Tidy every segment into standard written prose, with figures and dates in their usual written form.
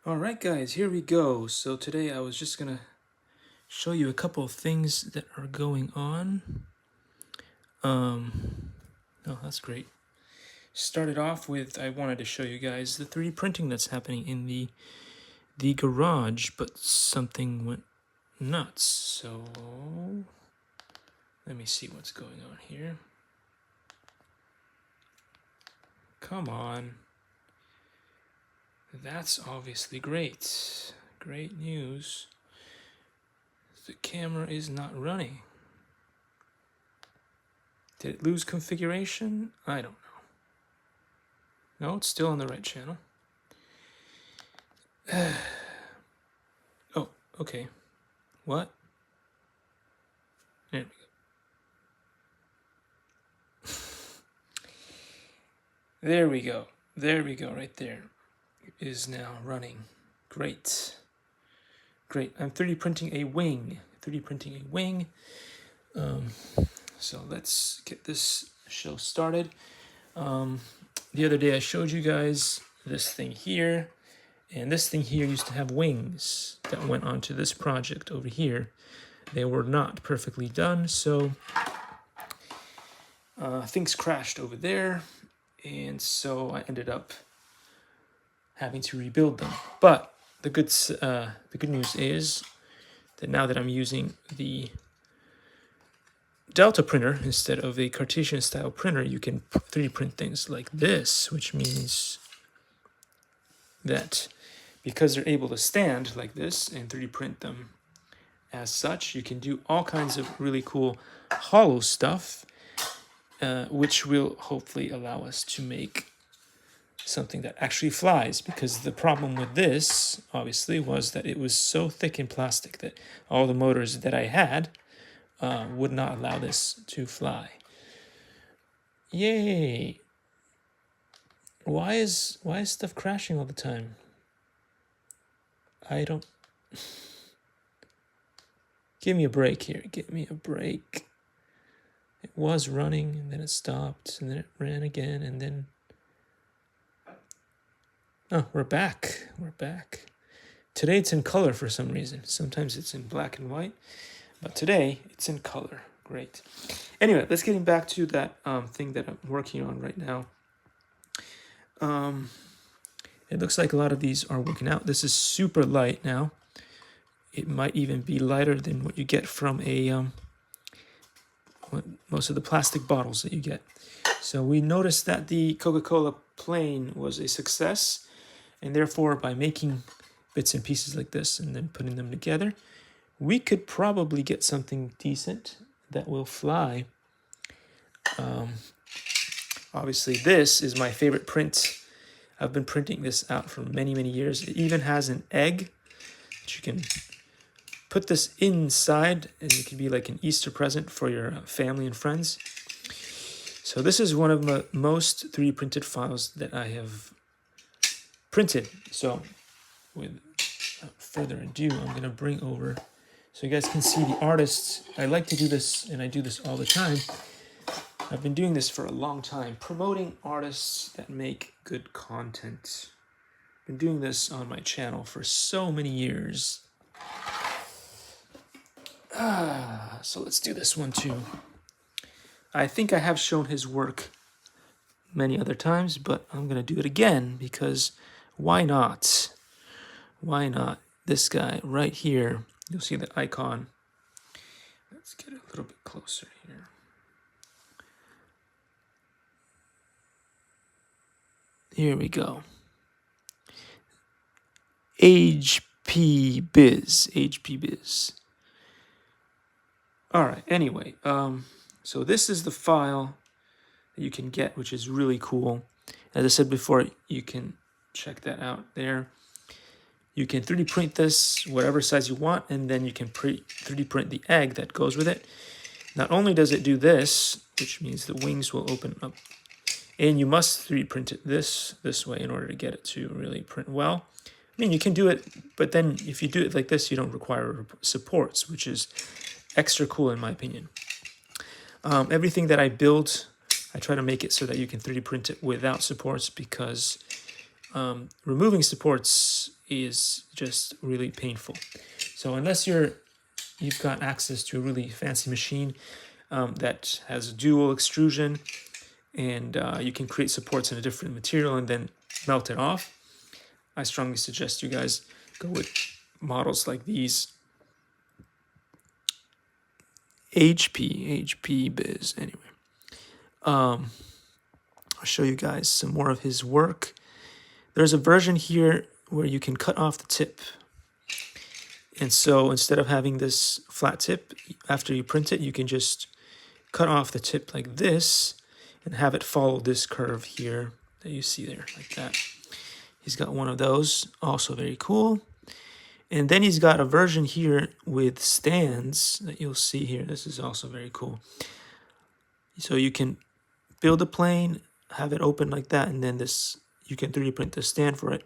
Alright guys, here we go. So today I was just gonna show you a couple of things that are going on. Oh, that's great. Started off with, I wanted to show you guys the 3D printing that's happening in the garage, but something went nuts. So let me see what's going on here. Come on. That's obviously great. Great news. The camera is not running. Did it lose configuration? I don't know. No, it's still on the right channel. Oh, okay. What? There we go. There we go. There we go, right there. It is now running. Great. Great. I'm 3D printing a wing. 3D printing a wing. So let's get this show started. The other day I showed you guys this thing here, and this thing here used to have wings that went onto this project over here. They were not perfectly done, so things crashed over there, and so I ended up having to rebuild them. But the good news is that now that I'm using the Delta printer instead of a Cartesian style printer, you can 3D print things like this, which means that because they're able to stand like this and 3D print them as such, you can do all kinds of really cool hollow stuff, which will hopefully allow us to make something that actually flies, because the problem with this obviously was that it was so thick in plastic that all the motors that I had would not allow this to fly. Yay! Why is stuff crashing all the time? I don't. Give me a break here. Give me a break. It was running and then it stopped and then it ran again and then. Oh, we're back. We're back. Today it's in color for some reason. Sometimes it's in black and white, but today it's in color. Great. Anyway, let's get back to that thing that I'm working on right now. It looks like a lot of these are working out. This is super light now. It might even be lighter than what you get from a most of the plastic bottles that you get. So we noticed that the Coca-Cola plane was a success, and therefore by making bits and pieces like this and then putting them together, we could probably get something decent that will fly. Obviously this is my favorite print. I've been printing this out for many, many years. It even has an egg that you can put this inside, and it can be like an Easter present for your family and friends. So this is one of the most 3D printed files that I have printed. So without further ado, I'm going to bring over so you guys can see the artists. I like to do this, and I do this all the time. I've been doing this for a long time, promoting artists that make good content. I've been doing this on my channel for so many years. So let's do this one too. I think I have shown his work many other times, but I'm going to do it again because why not? Why not? This guy right here, you'll see the icon. Let's get a little bit closer here. Here we go. HP Biz. All right, anyway, so this is the file that you can get, which is really cool. As I said before, you can check that out there. You can 3D print this whatever size you want, and then you can 3D print the egg that goes with it. Not only does it do this, which means the wings will open up, and you must 3D print it this way in order to get it to really print well. I mean, you can do it, but then if you do it like this, you don't require supports, which is extra cool in my opinion. Everything that I build, I try to make it so that you can 3D print it without supports, because removing supports is just really painful. So unless you've got access to a really fancy machine that has dual extrusion, and you can create supports in a different material and then melt it off, I strongly suggest you guys go with models like these. HP Biz. Anyway, I'll show you guys some more of his work. There's a version here where you can cut off the tip. And so instead of having this flat tip, after you print it, you can just cut off the tip like this and have it follow this curve here that you see there, like that. He's got one of those, also very cool. And then he's got a version here with stands that you'll see here. This is also very cool. So you can build a plane, have it open like that, and then this you can 3D print the stand for it.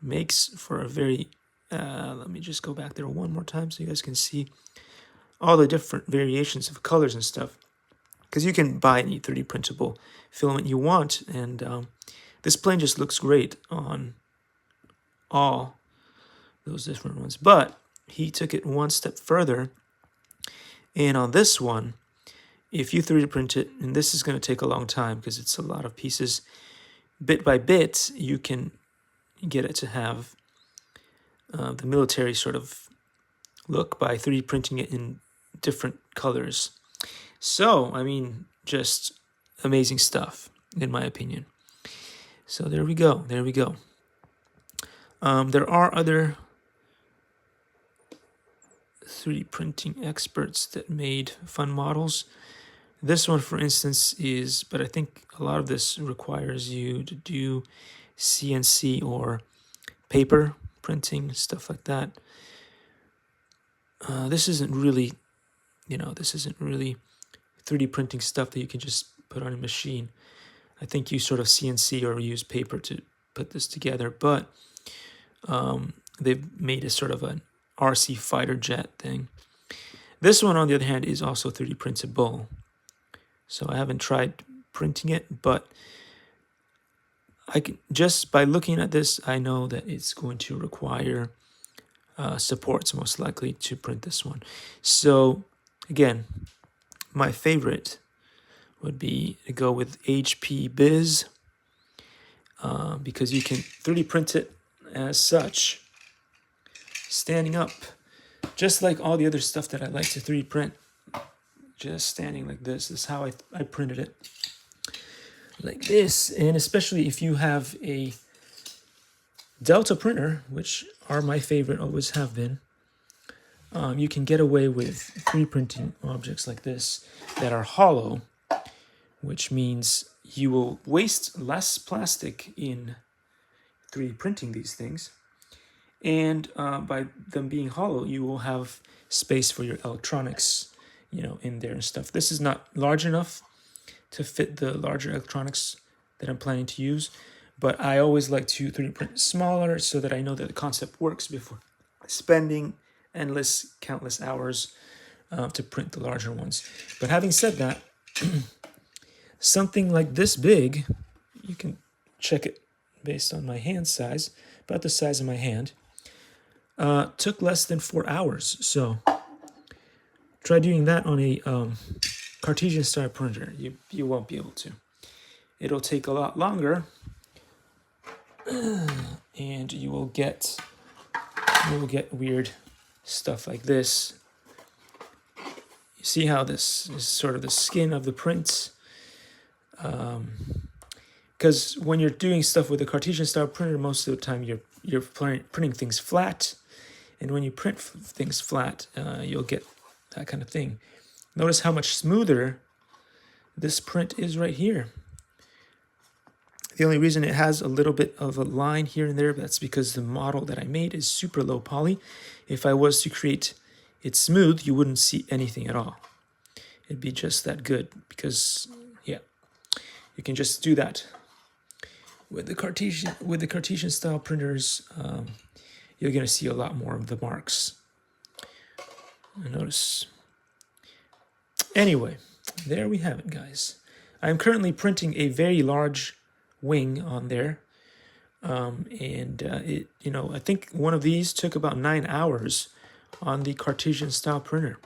Makes for a very, let me just go back there one more time so you guys can see all the different variations of colors and stuff. Because you can buy any 3D printable filament you want, and this plane just looks great on all those different ones. But he took it one step further, and on this one, if you 3D print it, and this is going to take a long time because it's a lot of pieces, bit by bit, you can get it to have the military sort of look by 3D printing it in different colors. So, I mean, just amazing stuff, in my opinion. So there we go. There we go. There are other 3D printing experts that made fun models. This one, for instance, is, but I think a lot of this requires you to do CNC or paper printing, stuff like that. This isn't really, this isn't really 3D printing stuff that you can just put on a machine. I think you sort of CNC or use paper to put this together, but they've made a sort of an RC fighter jet thing. This one, on the other hand, is also 3D printable. So I haven't tried printing it, but I can, just by looking at this, I know that it's going to require supports most likely to print this one. So again, my favorite would be to go with HP Biz because you can 3D print it as such, standing up, just like all the other stuff that I like to 3D print. Just standing like this is how I printed it, like this. And especially if you have a Delta printer, which are my favorite, always have been, you can get away with 3D printing objects like this that are hollow, which means you will waste less plastic in 3D printing these things. And by them being hollow, you will have space for your electronics, in there and stuff. This is not large enough to fit the larger electronics that I'm planning to use, but I always like to 3D print smaller so that I know that the concept works before spending countless hours to print the larger ones. But having said that, something like this big, you can check it based on my hand size, about the size of my hand, took less than 4 hours. So try doing that on a Cartesian style printer. You won't be able to. It'll take a lot longer, and you will get weird stuff like this. You see how this is sort of the skin of the print? Because when you're doing stuff with a Cartesian style printer, most of the time you're printing things flat, and when you print things flat, you'll get that kind of thing. Notice how much smoother this print is right here. The only reason it has a little bit of a line here and there, that's because the model that I made is super low poly. If I was to create it smooth, you wouldn't see anything at all. It'd be just that good because, yeah, you can just do that. With the Cartesian style printers, you're going to see a lot more of the marks. Notice. Anyway, there we have it, guys. I'm currently printing a very large wing on there. It, you know, I think one of these took about 9 hours on the Cartesian style printer.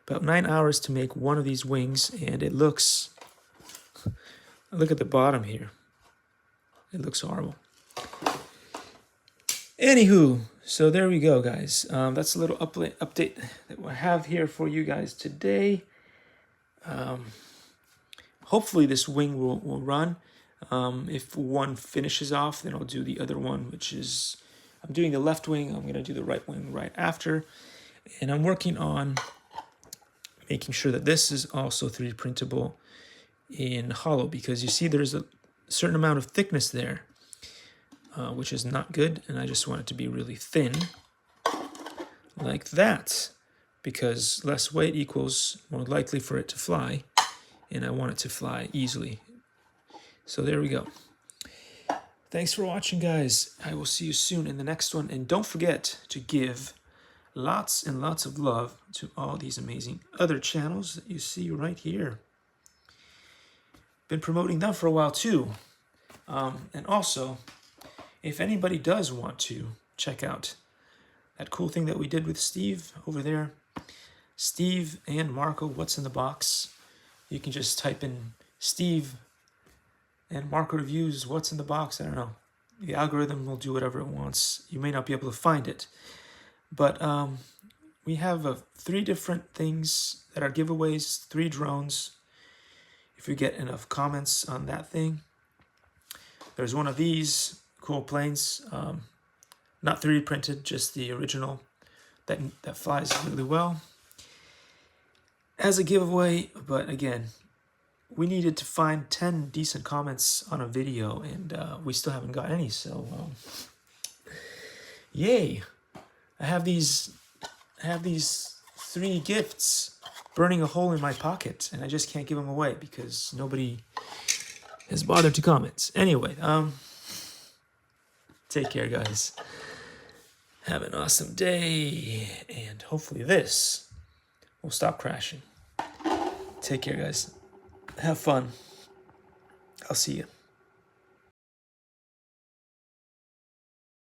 About 9 hours to make one of these wings, and it looks, look at the bottom here. It looks horrible. Anywho, so there we go, guys. That's a little update that I have here for you guys today. Hopefully this wing will run. If one finishes off, then I'll do the other one, which is, I'm doing the left wing. I'm going to do the right wing right after. And I'm working on making sure that this is also 3D printable in hollow, because you see there's a certain amount of thickness there, which is not good. And I just want it to be really thin like that, because less weight equals more likely for it to fly. And I want it to fly easily. So there we go. Thanks for watching, guys. I will see you soon in the next one. And don't forget to give lots and lots of love to all these amazing other channels that you see right here. Been promoting them for a while too. And also, if anybody does want to check out that cool thing that we did with Steve over there, Steve and Marco, What's in the Box, you can just type in Steve and Marco Reviews, What's in the Box. I don't know. The algorithm will do whatever it wants. You may not be able to find it. But we have 3 different things that are giveaways, 3 drones. If we get enough comments on that thing. There's one of these cool planes, not 3D printed, just the original that flies really well as a giveaway. But again, we needed to find 10 decent comments on a video, and we still haven't got any. So yay. I have these 3 gifts burning a hole in my pocket, and I just can't give them away because nobody has bothered to comment. Anyway, take care, guys. Have an awesome day, and hopefully this will stop crashing. Take care, guys. Have fun. I'll see you.